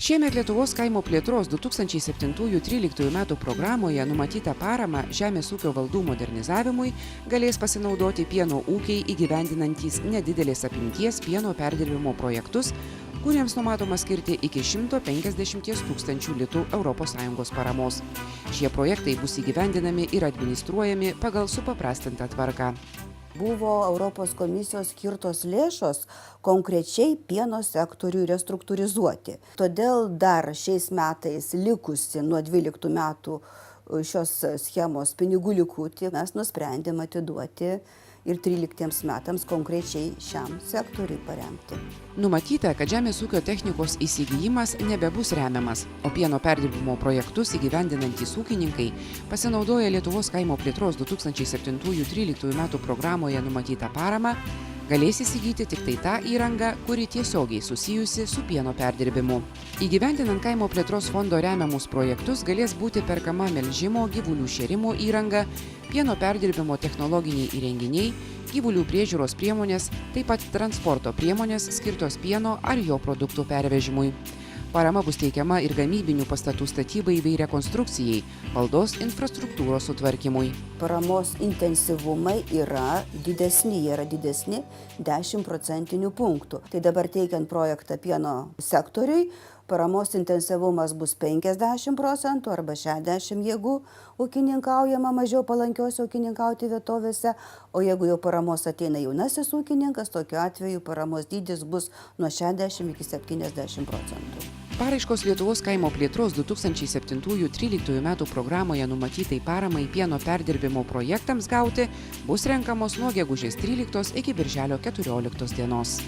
Šiemet Lietuvos kaimo plėtros 2007-2013 metų programoje numatytą paramą žemės ūkio valdų modernizavimui galės pasinaudoti pieno ūkiai įgyvendinantys nedidelės apimties pieno perdirbimo projektus, kuriems numatoma skirti iki 150 000 litų ES paramos. Šie projektai bus įgyvendinami ir administruojami pagal supaprastintą tvarką. Buvo Europos komisijos skirtos lėšos konkrečiai pieno sektoriui restruktūrizuoti. Todėl dar šiais metais likusi nuo 12 metų šios schemos pinigų likutį mes nusprendėm atiduoti ir 13 metams konkrečiai šiam sektoriui paremti. Numatyta, kad žemės ūkio technikos įsigijimas nebebus remiamas, o pieno perdirbimo projektus įgyvendinantys ūkininkai pasinaudoję Lietuvos kaimo plėtros 2007-2013 metų programoje numatytą paramą, galės įsigyti tik tai tą įrangą, kuri tiesiogiai susijusi su pieno perdirbimu. Įgyvendinant kaimo plėtros fondo remiamus projektus galės būti perkama melžimo, gyvulių šėrimo įranga, pieno perdirbimo technologiniai įrenginiai, gyvulių priežiūros priemonės, taip pat transporto priemonės skirtos pieno ar jo produktų pervežimui. Parama bus teikiama ir gamybinių pastatų statybai bei rekonstrukcijai, valdos infrastruktūros sutvarkymui. Paramos intensyvumai yra didesni, jie yra didesni 10 procentinių punktų. Tai dabar teikiant projektą pieno sektoriui, paramos intensyvumas bus 50 procentų arba 60, jeigu ūkininkaujama mažiau palankiose ūkininkauti vietovėse, o jeigu jau paramos ateina jaunasis ūkininkas, tokiu atveju paramos dydis bus nuo 60 iki 70 procentų. Paraiškos Lietuvos kaimo plėtros 2007-2013 metų programoje numatytai paramai pieno perdirbimo projektams gauti bus renkamos nuo gegužės 13 iki birželio 14 dienos.